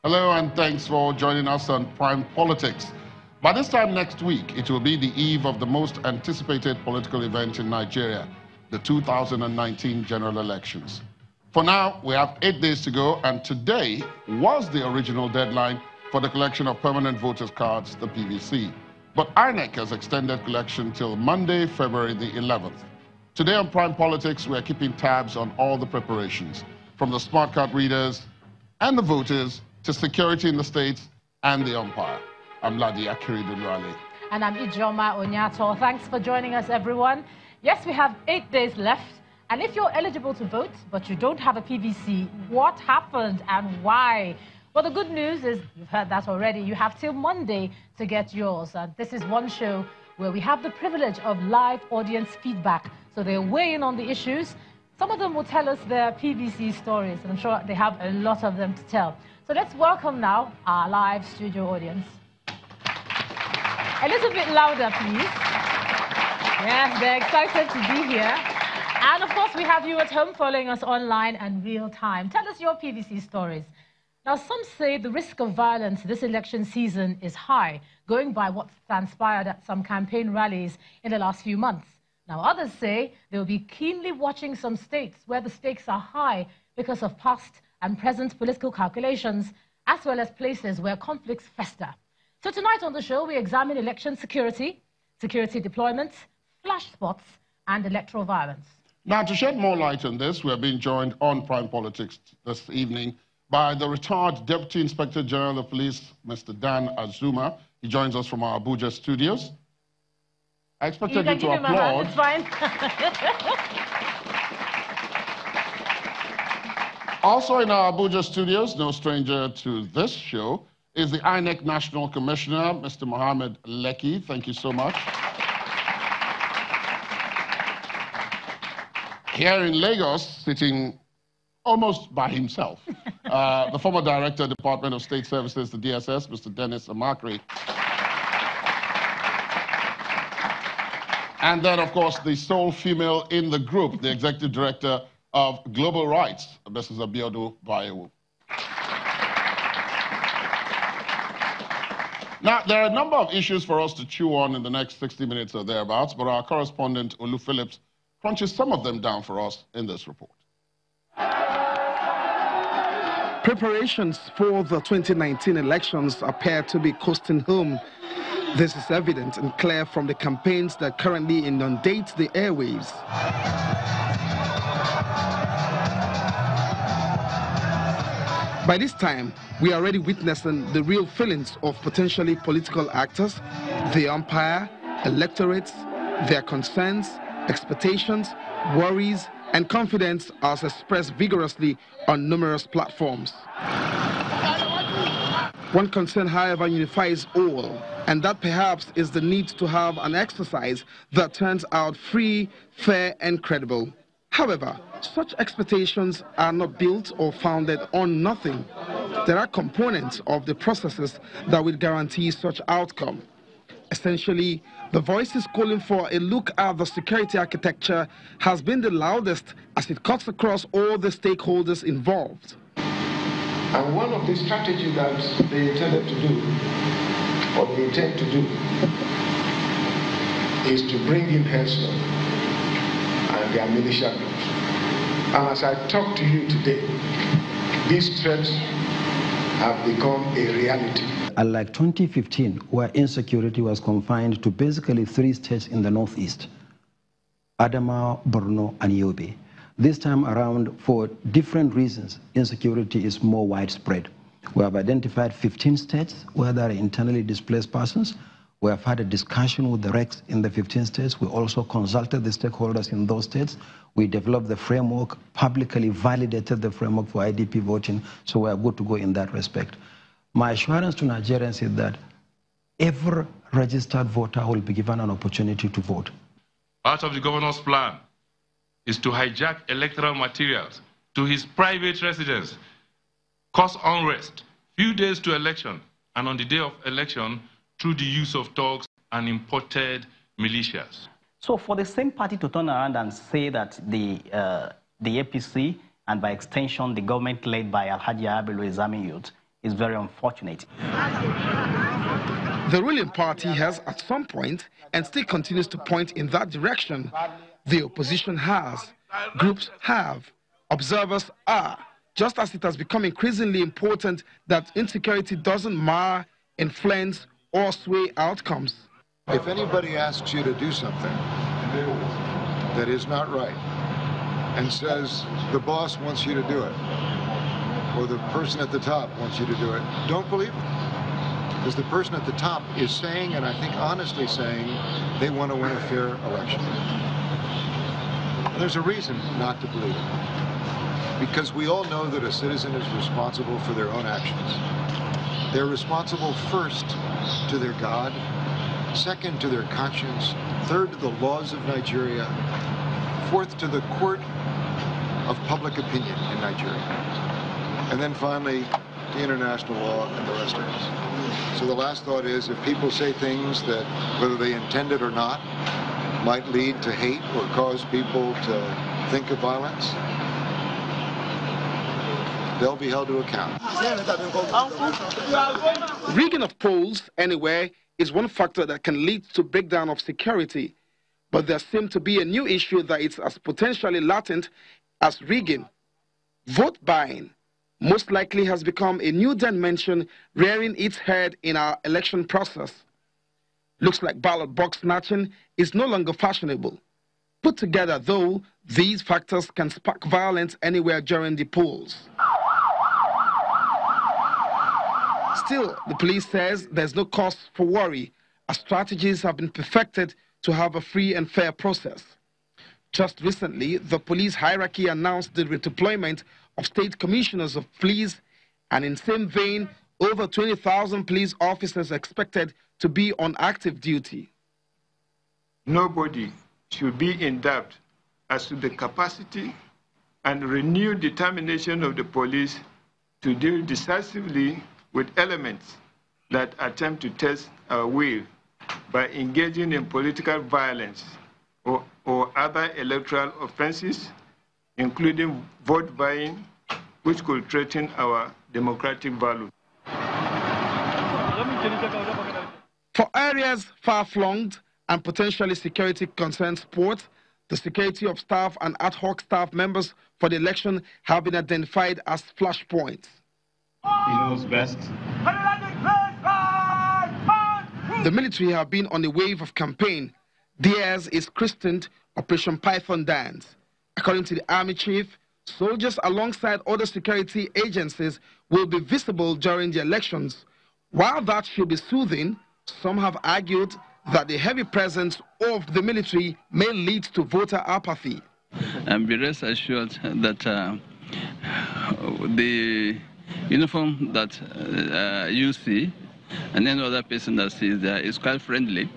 Hello, and thanks for joining us on Prime Politics. By this time next week, it will be the eve of the most anticipated political event in Nigeria, the 2019 general elections. For now, we have 8 days to go, and today was the original deadline for the collection of permanent voters' cards, the PVC. But INEC has extended collection till Monday, February the 11th. Today on Prime Politics, we are keeping tabs on all the preparations, from the smart card readers and the voters to security in the states and the umpire. I'm Ladi Akiridunwale. And I'm Ijoma Onyato. Thanks for joining us, everyone. Yes, we have 8 days left. And if you're eligible to vote, but you don't have a PVC, what happened and why? Well, the good news is, you've heard that already, you have till Monday to get yours. And this is one show where we have the privilege of live audience feedback. So they're weighing on the issues. Some of them will tell us their PVC stories, and I'm sure they have a lot of them to tell. So let's welcome now our live studio audience. A little bit louder, please. Yes, they're excited to be here. And of course, we have you at home following us online and real time. Tell us your PVC stories. Now, some say the risk of violence this election season is high, going by what's transpired at some campaign rallies in the last few months. Now, others say they'll be keenly watching some states where the stakes are high because of past and present political calculations, as well as places where conflicts fester. So tonight on the show, we examine election security, security deployment, flash spots, and electoral violence. Now, to shed more light on this, we are being joined on Prime Politics this evening by the retired Deputy Inspector General of Police, Mr. Dan Azuma. He joins us from our Abuja studios. I expected you to applaud. It's fine. Also in our Abuja studios, no stranger to this show, is the INEC National Commissioner, Mr. Mohammed Lekki. Thank you so much. Here in Lagos, sitting almost by himself, the former Director, Department of State Services, the DSS, Mr. Dennis Amakri. And then, of course, the sole female in the group, the Executive Director of Global Rights, Mrs. Abiodun Bayewu. Now, there are a number of issues for us to chew on in the next 60 minutes or thereabouts, but our correspondent, Olu Phillips, crunches some of them down for us in this report. Preparations for the 2019 elections appear to be coasting home. This is evident and clear from the campaigns that currently inundate the airwaves. By this time, we are already witnessing the real feelings of potentially political actors, the umpire, electorates, their concerns, expectations, worries, and confidence as expressed vigorously on numerous platforms. One concern, however, unifies all, and that perhaps is the need to have an exercise that turns out free, fair, and credible. However, such expectations are not built or founded on nothing. There are components of the processes that will guarantee such outcome. Essentially, the voices calling for a look at the security architecture has been the loudest as it cuts across all the stakeholders involved. And one of the strategies that they intended to do, or they intend to do, is to bring in Hezbollah and their militia groups. And as I talk to you today, these threats have become a reality. Unlike 2015, where insecurity was confined to basically 3 states in the northeast, Adamawa, Borno, and Yobe. This time around, for different reasons, insecurity is more widespread. We have identified 15 states where there are internally displaced persons. We have had a discussion with the RECs in the 15 states. We also consulted the stakeholders in those states. We developed the framework, publicly validated the framework for IDP voting, so we are good to go in that respect. My assurance to Nigerians is that every registered voter will be given an opportunity to vote. Part of the governor's plan is to hijack electoral materials to his private residence, cause unrest, few days to election, and on the day of election, through the use of thugs and imported militias. So for the same party to turn around and say that the APC, and by extension the government led by Alhaji Abilu Izami Youth, is very unfortunate. The ruling party has at some point and still continues to point in that direction. The opposition has, groups have, observers are, just as it has become increasingly important that insecurity doesn't mar, influence, or sway outcomes. If anybody asks you to do something that is not right and says the boss wants you to do it or the person at the top wants you to do it, don't believe it. Because the person at the top is saying, and I think honestly saying, they want to win a fair election. And there's a reason not to believe it. Because we all know that a citizen is responsible for their own actions. They're responsible first to their God, second to their conscience, third to the laws of Nigeria, fourth to the court of public opinion in Nigeria, and then finally to international law and the rest of us. So the last thought is, if people say things that, whether they intend it or not, might lead to hate or cause people to think of violence, they'll be held to account. Rigging of polls anywhere is one factor that can lead to breakdown of security, but there seems to be a new issue that is as potentially latent as rigging. Vote buying most likely has become a new dimension rearing its head in our election process. Looks like ballot box snatching is no longer fashionable. Put together, though, these factors can spark violence anywhere during the polls. Still, the police says there's no cause for worry, as strategies have been perfected to have a free and fair process. Just recently, the police hierarchy announced the redeployment of state commissioners of police, and in same vein, over 20,000 police officers expected to be on active duty. Nobody should be in doubt as to the capacity and renewed determination of the police to deal decisively with elements that attempt to test our will by engaging in political violence or other electoral offenses, including vote buying, which could threaten our democratic values. For areas far-flung and potentially security concerned sports, the security of staff and ad hoc staff members for the election have been identified as flashpoints. He knows best. The military have been on a wave of campaign. Theirs is christened Operation Python Dance. According to the Army Chief, soldiers alongside other security agencies will be visible during the elections. While that should be soothing, some have argued that the heavy presence of the military may lead to voter apathy. And be rest assured that the uniform that you see and any other person that sees there is quite friendly.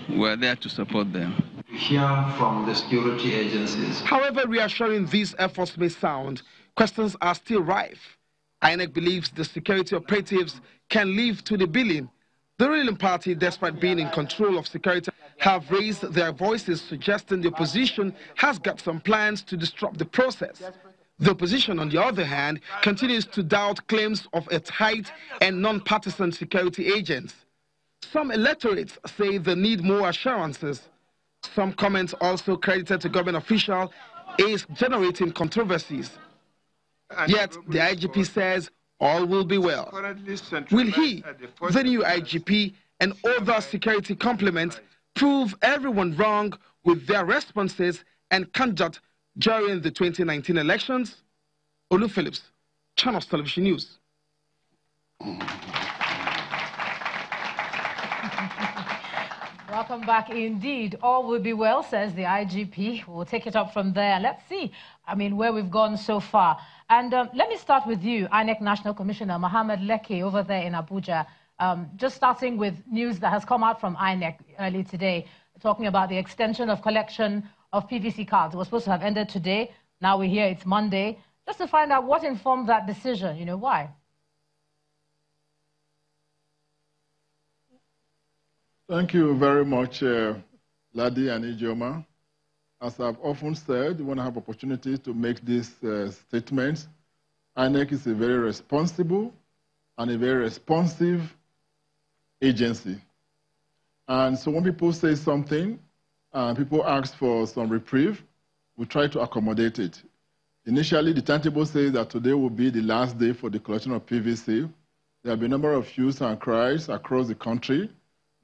We're there to support them. Hear from the security agencies. However reassuring these efforts may sound, questions are still rife. INEC believes the security operatives can live to the billing. The ruling party, despite being in control of security, have raised their voices suggesting the opposition has got some plans to disrupt the process. The opposition, on the other hand, continues to doubt claims of a tight and non-partisan security agents. Some electorates say they need more assurances. Some comments also credited to government officials is generating controversies. Yet the IGP says all will be well. Will he, the new IGP, and other security complements prove everyone wrong with their responses and conduct during the 2019 elections? Olu Phillips, Channels Television News. Welcome back indeed. All will be well, says the IGP. We'll take it up from there. Let's see, where we've gone so far. And let me start with you, INEC National Commissioner Mohammed Leke over there in Abuja. Just starting with news that has come out from INEC early today, talking about the extension of collection of PVC cards. It was supposed to have ended today. Now we hear it's Monday. Just to find out what informed that decision, why? Thank you very much, Ladi and Ijoma. As I've often said, when I have opportunities to make these statements, INEC is a very responsible and a very responsive agency. And so when people say something, people ask for some reprieve, we try to accommodate it. Initially, the timetable says that today will be the last day for the collection of PVC. There have been a number of hues and cries across the country.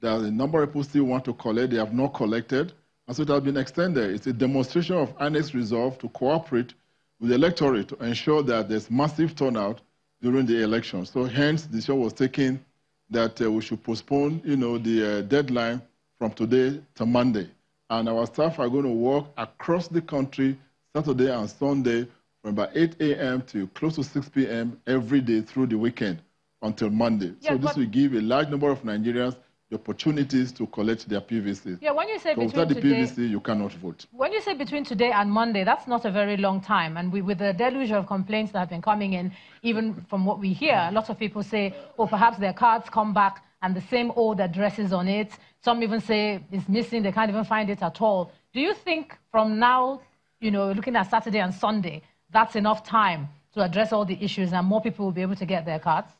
There are a number of people still want to collect, they have not collected, and so it has been extended. It's a demonstration of INEC's resolve to cooperate with the electorate to ensure that there's massive turnout during the election. So hence, the decision was taken that we should postpone, the deadline from today to Monday. And our staff are going to work across the country Saturday and Sunday from about 8 a.m. to close to 6 p.m. every day through the weekend until Monday. Yeah, so this will give a large number of Nigerians the opportunities to collect their PVC. Yeah, when you say between without the today, PVC, you cannot vote. When you say between today and Monday, that's not a very long time. And with the deluge of complaints that have been coming in, even from what we hear, a lot of people say, oh, perhaps their cards come back and the same old addresses on it. Some even say it's missing, they can't even find it at all. Do you think from now, looking at Saturday and Sunday, that's enough time to address all the issues and more people will be able to get their cards?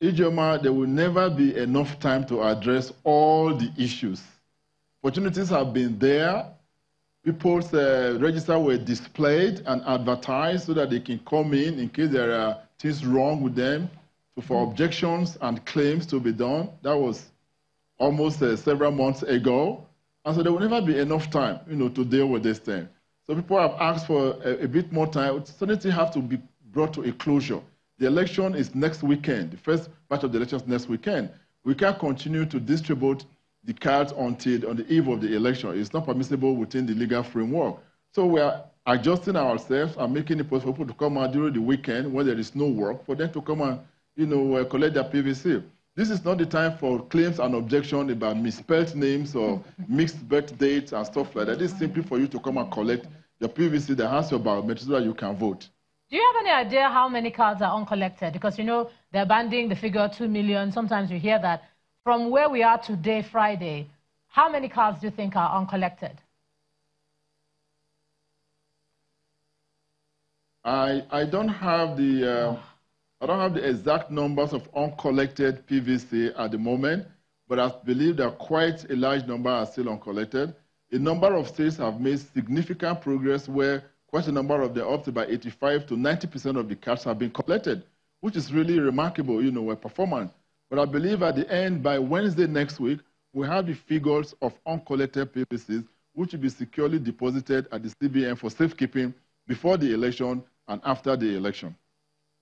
Ijeoma, there will never be enough time to address all the issues. Opportunities have been there. People's registers were displayed and advertised so that they can come in case there are things wrong with them, for objections and claims to be done. That was almost several months ago. And so there will never be enough time, to deal with this thing. So people have asked for a bit more time. Certain things have to be brought to a closure. The election is next weekend. The first batch of the election is next weekend. We can't continue to distribute the cards until on the eve of the election. It's not permissible within the legal framework. So we are adjusting ourselves and making it possible for people to come out during the weekend when there is no work, for them to come and collect their PVC. This is not the time for claims and objections about misspelled names or mixed birth dates and stuff like that. This is simply for you to come and collect the PVC that has your biometrics so that you can vote. Do you have any idea how many cards are uncollected? Because, they're banding the figure 2 million. Sometimes you hear that. From where we are today, Friday, how many cards do you think are uncollected? I don't have the exact numbers of uncollected PVC at the moment, but I believe that quite a large number are still uncollected. A number of states have made significant progress where quite a number of them, up to about 85 to 90% of the cards have been collected, which is really remarkable, performance. But I believe at the end, by Wednesday next week, we have the figures of uncollected PVCs, which will be securely deposited at the CBN for safekeeping before the election and after the election.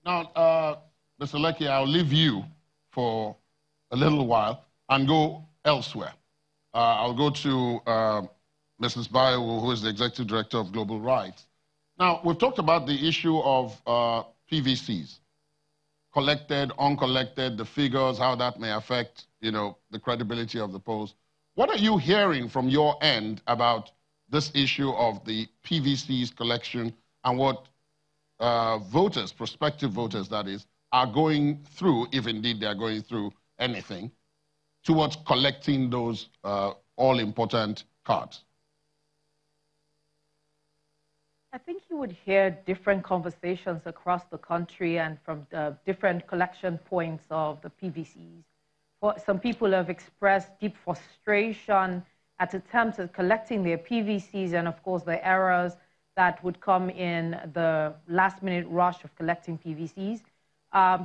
Now, Mr. Lecky, I'll leave you for a little while and go elsewhere. I'll go to Mrs. Bayo, who is the Executive Director of Global Rights. Now, we've talked about the issue of PVCs, collected, uncollected, the figures, how that may affect, the credibility of the polls. What are you hearing from your end about this issue of the PVCs collection and what voters, prospective voters, that is, are going through, if indeed they are going through anything, towards collecting those all-important cards? I think you would hear different conversations across the country and from the different collection points of the PVCs. Some people have expressed deep frustration at attempts at collecting their PVCs and, of course, the errors that would come in the last-minute rush of collecting PVCs.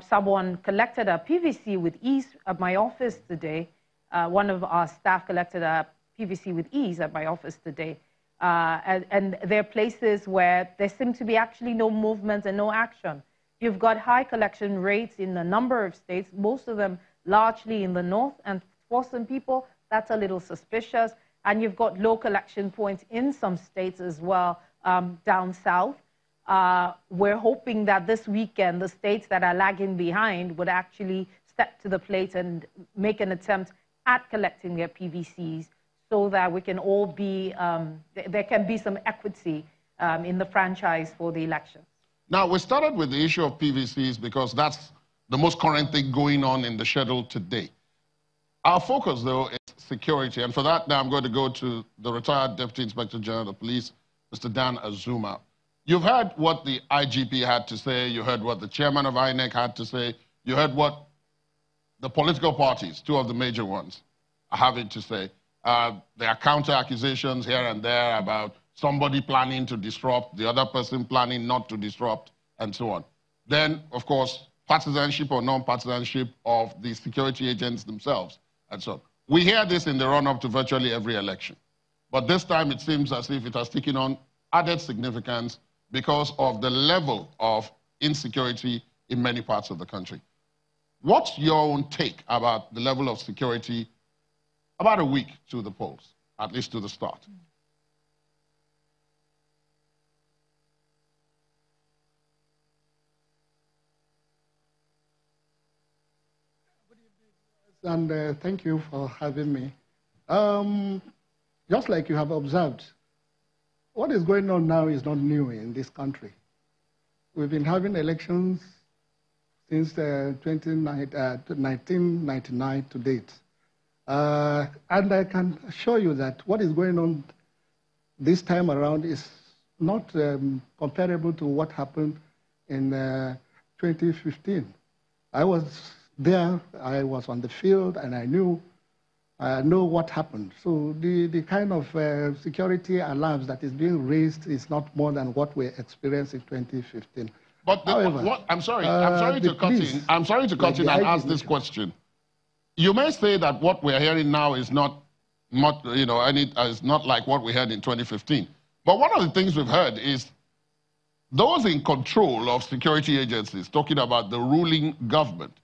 Someone collected a PVC with ease at my office today. One of our staff collected a PVC with ease at my office today. And there are places where there seems to be actually no movement and no action. You've got high collection rates in a number of states, most of them largely in the north, and for some people, that's a little suspicious. And you've got low collection points in some states as well, down south. We're hoping that this weekend, the states that are lagging behind would actually step to the plate and make an attempt at collecting their PVCs, so that we can all be, there can be some equity in the franchise for the election. Now, we started with the issue of PVCs because that's the most current thing going on in the schedule today. Our focus, though, is security. And for that, now I'm going to go to the retired Deputy Inspector General of the Police, Mr. Dan Azuma. You've heard what the IGP had to say. You heard what the chairman of INEC had to say. You heard what the political parties, two of the major ones, are having to say. There are counter-accusations here and there about somebody planning to disrupt, the other person planning not to disrupt, and so on. Then, of course, partisanship or non-partisanship of the security agents themselves, and so on. We hear this in the run-up to virtually every election. But this time it seems as if it has taken on added significance because of the level of insecurity in many parts of the country. What's your own take about the level of security about a week to the polls, at least to the start? And thank you for having me. Just like you have observed, what is going on now is not new in this country. We've been having elections since 1999 to date. And I can assure you that what is going on this time around is not comparable to what happened in 2015. I was there, I was on the field, and I know what happened. So the kind of security alarms that is being raised is not more than what we experienced in 2015. But however, I'm sorry to cut in. I'm sorry to cut in and ask this question. You may say that what we're hearing now is not is not like what we heard in 2015. But one of the things we've heard is those in control of security agencies talking about the ruling government,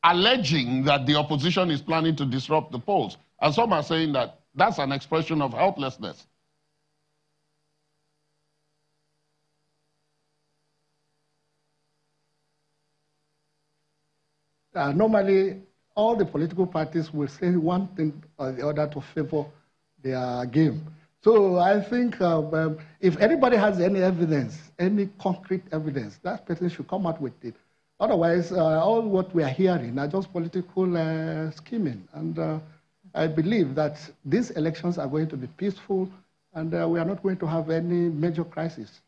alleging that the opposition is planning to disrupt the polls. And some are saying that that's an expression of helplessness. Normally, all the political parties will say one thing or the other to favor their game. So I think if anybody has any evidence, any concrete evidence, that person should come out with it. Otherwise, all what we are hearing are just political scheming. And I believe that these elections are going to be peaceful, and we are not going to have any major crisis.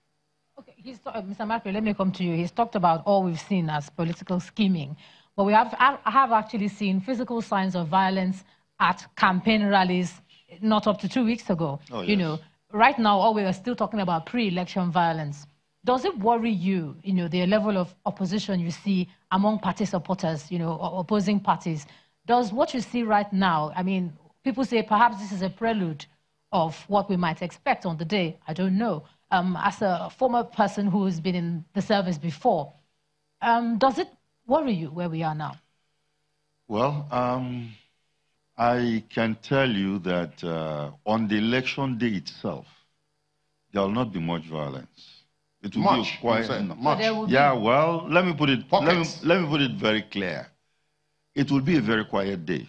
Okay, Mr. Marco, let me come to you. He's talked about all we've seen as political scheming. But we have actually seen physical signs of violence at campaign rallies not up to 2 weeks ago. Oh, yes. You know, right now, all we are still talking about pre-election violence. Does it worry you, the level of opposition you see among party supporters, opposing parties? Does what you see right now, I mean, people say perhaps this is a prelude of what we might expect on the day. I don't know. As a former person who has been in the service before, does it worry you where we are now? Well, I can tell you that on the election day itself, there will not be much violence. It will be quiet. Much. Yeah, well, let me put it very clear. It will be a very quiet day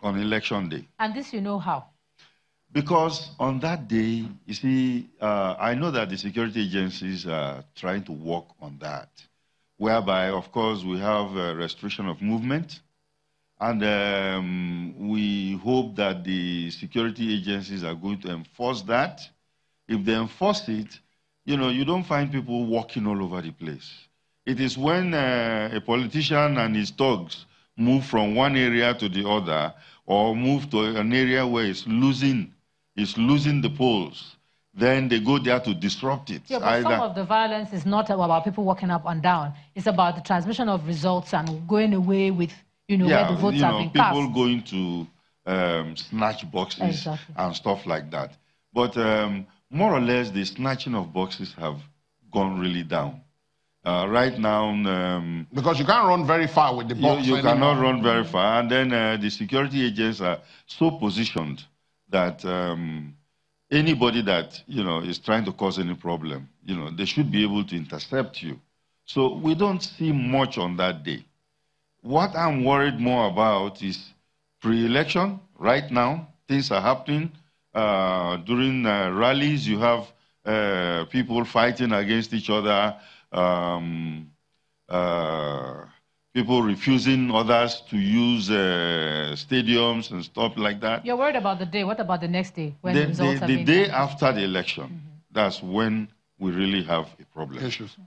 on election day. And this you know how? Because on that day, you see, I know that the security agencies are trying to work on that, whereby, of course, we have a restriction of movement. And we hope that the security agencies are going to enforce that. If they enforce it, you don't find people walking all over the place. It is when a politician and his thugs move from one area to the other, or move to an area where it's losing the polls, then they go there to disrupt it. Yeah, but some of the violence is not about people walking up and down. It's about the transmission of results and going away with, where the votes have been cast. People going to snatch boxes and stuff like that. But more or less, the snatching of boxes have gone really down. Right now... because you can't run very far with the box You cannot run very far. And then the security agents are so positioned that anybody that, is trying to cause any problem, they should be able to intercept you. So we don't see much on that day. What I'm worried more about is pre-election. Right now, things are happening. During rallies, you have people fighting against each other, people refusing others to use stadiums and stuff like that. You're worried about the day. What about the next day? When The day after the election, that's when we really have a problem. Issues.